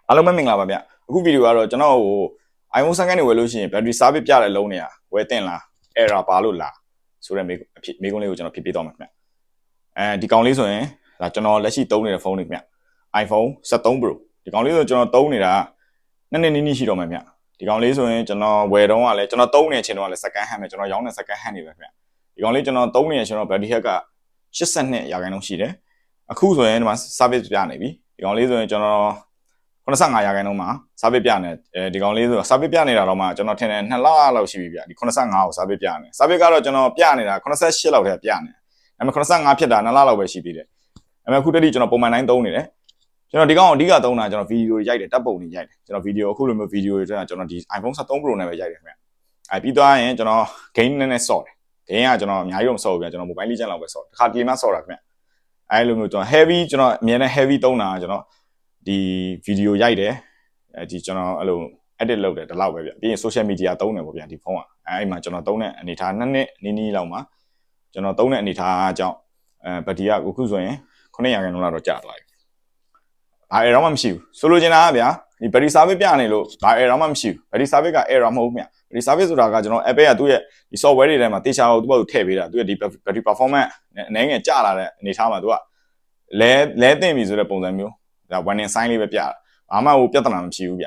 အားလုံးပဲမင်္ဂလာပါဗျအခုဗီဒီယိုကတော့ကျွန်တော်ဟို iPhone 7ကနေဝယ်လို့ရှိရင် battery service ပြတဲ့လုံးတွေကဝယ်တင်လား error ပါလို့လားဆိုတဲ့မိကုန်းလေးကိုကျွန်တော်ဖြည့်ပေးတော့မှာခင်ဗျဒီကောင်လေးဆိုရင်ဒါကျွန်တော်လက်ရှိသုံးနေတဲ့ဖုန်းလေးခင်ဗျ iPhone 13 Pro ဒီကောင်လေးဆိုကျွန်တော်သုံးနေတာနှစ်နှစ်နီးနီးရှိတော့မှာဗျဒီကောင်လေးဆိုရင်ကျွန်တော်ဝယ်တော့ကလည်းကျွန်တော်သုံးနေတဲ့အချိန်တော့လည်း second hand ပဲကျွန်တော်ရောင်းတဲ့ second hand တွေပဲခင်ဗျဒီကောင်လေးကျွန်တော်သုံးနေတဲ့အချိန်တော့ battery health က82%ရှိတယ်အခုဆိုရင်ဒီမှာ service ပြနေပြီဒီကောင်လေးဆိုရင်ကျွန်တော်85%မှာစာပစ်ပြနေဒီကောင်လေးဆိုစာပစ်ပြနေတာတော့မှကျွန်တော်ထင်တယ်2လလောက်ရှိပြီဗျဒီ85ကိုစာပစ်ပြနေစာပစ်ကတော့ကျွန်တော်ပြနေတာ88လောက်ထဲပြနေဒါပေမဲ့85ဖြစ်တာ2လလောက်ပဲရှိသေးတယ်ဒါပေမဲ့အခုတတိကျွန်တော်ပုံမှန်တိုင်းသုံးနေတယ်ကျွန်တော်ဒီကောင်အဓိကသုံးတာကျွန်တော်ဗီဒီယိုရိုက်တယ်တပ်ပုံတွေရိုက်တယ်ကျွန်တော်ဗီဒီယိုအခုလိုမျိုးဗီဒီယိုတွေကျွန်တော်ဒီ iPhone 13 Pro နဲ့ပဲရိုက်တယ်ခင်ဗျပြီးသွားရင်ကျွန်တော် gain နည်းနည်းဆော့တယ် gain ကကျွန်တော်အများကြီးတော့မဆော့ဘူးဗျကျွန်တော် mobile legend လောက်ပဲဆော့တယ်တစ်ခါတလေမှဆော့တာခင်ဗျလိုမျိုးကျွန်တော် heavy ကျွန်တော်အများနဲ့ heavy သုံးတာကျွန်တော်ဒီဗီဒီယိုရိုက်တယ်ဒီကျွန်တော်အဲ့လို edit လုပ်တယ်ဒီလောက်ပဲဗျပြီးရင် social media သုံးတယ်ပေါ့ဗျဒီဖုန်းကအဲ့မှာကျွန်တော်သုံးတဲ့အနေထား2နှစ်နီးလောက်မှာကျွန်တော်သုံးတဲ့အနေထားအကြောင်းဘက်တရီကအခုဆိုရင်900လောက်တော့ကျသွားပြီဘာ error မှမရှိဘူးဆိုလိုချင်တာကဗျာဒီဘက်တရီ service ပြနေလို့ဘာ error မှမရှိဘူးဘက်တရီ service က error မဟုတ်ဘူးဗျဘက်တရီ service ဆိုတာကကျွန်တော် Apple ကသူ့ရဲ့ဒီ software တွေထဲမှာတေချာကိုသူ့ဘာကိုထည့်ပေးတာသူ့ရဲ့ဒီ battery performance အနေငယ်ကျလာတဲ့အနေထားမှာသူကလဲတင်ပြီဆိုတဲ့ပုံစံမျိုးဒါ warning sign လေးပဲပြတာဘာမှဟိုပြဿနာမရှိဘူးဗျ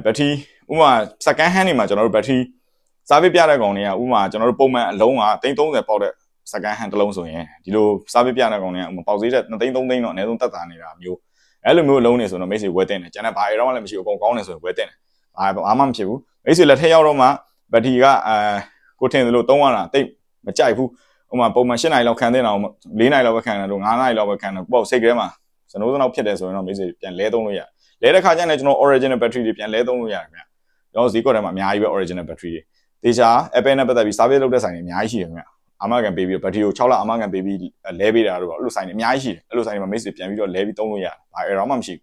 ဘက်ထရီဥပမာ second hand တွေမှာကျွန်တော်တို့ဘက်ထရီ service ပြတဲ့ကောင်တွေကဥပမာကျွန်တော်တို့ပုံမှန်အလုံးက330ပေါက်တဲ့ second hand တစ်လုံးဆိုရင်ဒီလို service ပြတဲ့ကောင်တွေကဥပမာပေါက်ဈေးတဲ့2သိန်း3သိန်းတော့အနည်းဆုံးတက်တာနေတာမျိုးအဲ့လိုမျိုးလုံးနေဆိုတော့မိတ်ဆွေဝယ်တင်တယ်ကျန်တဲ့ဘာ error မှလည်းမရှိဘူးအကုန်ကောင်းတယ်ဆိုရင်ဝယ်တင်တယ်ဘာမှမဖြစ်ဘူးမိတ်ဆွေလက်ထက်ရောက်တော့မှဘက်ထရီကကိုထင်သလိုသုံးရတာတိတ်မကြိုက်ဘူးဥပမာပုံမှန်7နာရီလောက်ခံတဲ့အောင်4နာရီလောက်ပဲခံတယ်တို့9နာရီလောက်ပဲခံတယ်ပေါ့စိတ်ကလေးမှာစနိုးစနောက်ဖြစ်တယ်ဆိုရင်တော့မိတ်ဆွေပြန်လဲသုံးလို့ရတယ်လဲတဲ့ခါကျရင်ကျွန်တော် original battery တွေပြန်လဲသုံးလို့ရတယ်ခင်ဗျကျွန်တော်ဈေးကွက်ထဲမှာအများကြီးပဲ original battery တွေတေချာ Apple နဲ့ပတ်သက်ပြီး service လုပ်တဲ့ဆိုင်တွေအများကြီးရှိတယ်ခင်ဗျအာမခံပေးပြီး battery ကို6လအာမခံပေးပြီးလဲပေးတာတို့အဲ့လိုဆိုင်တွေအများကြီးရှိတယ်အဲ့လိုဆိုင်တွေမှာမိတ်ဆွေပြန်ပြီးတော့လဲပြီးသုံးလို့ရတယ်ဘာ error မှမရှိဘူး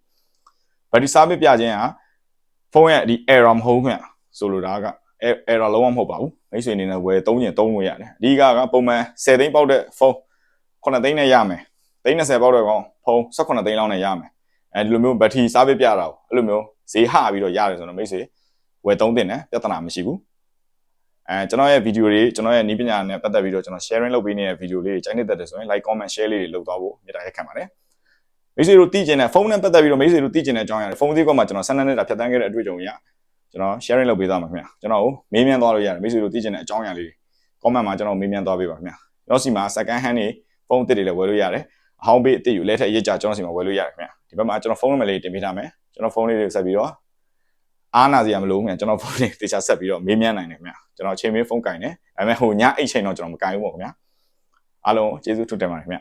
battery service ပြခြင်းဟာဖုန်းရဲ့ဒီ error မဟုတ်ခင်ဗျဆိုလိုတာက error လုံးဝမဟုတ်ပါဘူးမိတ်ဆွေအနေနဲ့ဝယ်သုံးရင်သုံးလို့ရတယ်အဓိကပုံမှန်10သိန်းပေါက်တဲ့ဖုန်း9သိန်းနဲ့ရမယ်သိန်း20ပေါက်တဲ့ကောင်ဖုန်း18သိန်းလောက်နဲ့ရမယ်ဒီလိုမျိုးဘက်ထရီ service ပြတာကိုအဲ့လိုမျိုးဈေးဟပြီးတော့ရတယ်ဆိုတော့မိတ်ဆွေဝယ်သုံးတင်တယ်ပြဿနာမရှိဘူးကျွန်တော်ရဲ့ဗီဒီယိုတွေကျွန်တော်ရဲ့နည်းပညာနဲ့ပတ်သက်ပြီးတော့ကျွန်တော် sharing လုပ်ပေးနေတဲ့ဗီဒီယိုလေးတွေကြိုက်နေတဲ့ဆိုရင် like comment share လေးတွေလုပ်သွားဖို့မေတ္တာရက်ခံပါတယ်မိတ်ဆွေတို့သိကျင်တဲ့ဖုန်းနဲ့ပတ်သက်ပြီးတော့မိတ်ဆွေတို့သိကျင်တဲ့အကြောင်းအရာတွေဖုန်းသေးကွက်မှာကျွန်တော်12နှစ်တာဖြတ်သန်းခဲ့တဲ့အတွေ့အကြုံကြီးကျွန်တော် sharing လုပ်ပေးသွားမှာခင်ဗျကျွန်တော်မေးမြန်းသွားလို့ရတယ်မိတ်ဆွေတို့သိကျင်တဲ့အကြောင်းအရာလေးတွေ comment မှာကျွန်တော်မေးမြန်းသွားပေးပါခင်ဗျကျွန်တော်စီမှာ second hand တွေဖုန်းအသစ်တွေလည်းဝယ်လို့ရတယ်အဟောင်းပေးအသစ်ယူလဲထက်အရေးကြကျွန်တော်စီမှာဝယ်လို့ရတယ်ခင်ဗျဒီဘက်မှာကျွန်တော်ဖုန်းနံပါတ်လေးတင်ပေးထားမယ်ကျွန်တော်ဖုန်းလေးတွေဆက်ပြီးတော့အားနာစရာမလိုဘူးခင်ဗျကျွန်တော်ဖုန်းလေးတေချာဆက်ပြီးတော့မေးမြန်းနိုင်တယ်ခင်ဗျကျွန်တော်အချိန်မင်းဖုန်းကင်တယ်ဒါပေမဲ့ဟိုညအိတ်ချိန်တော့ကျွန်တော်မကင်ဘူးပေါ့ခင်ဗျအားလုံးကျေးဇူးထူးတင်ပါတယ်ခင်ဗျ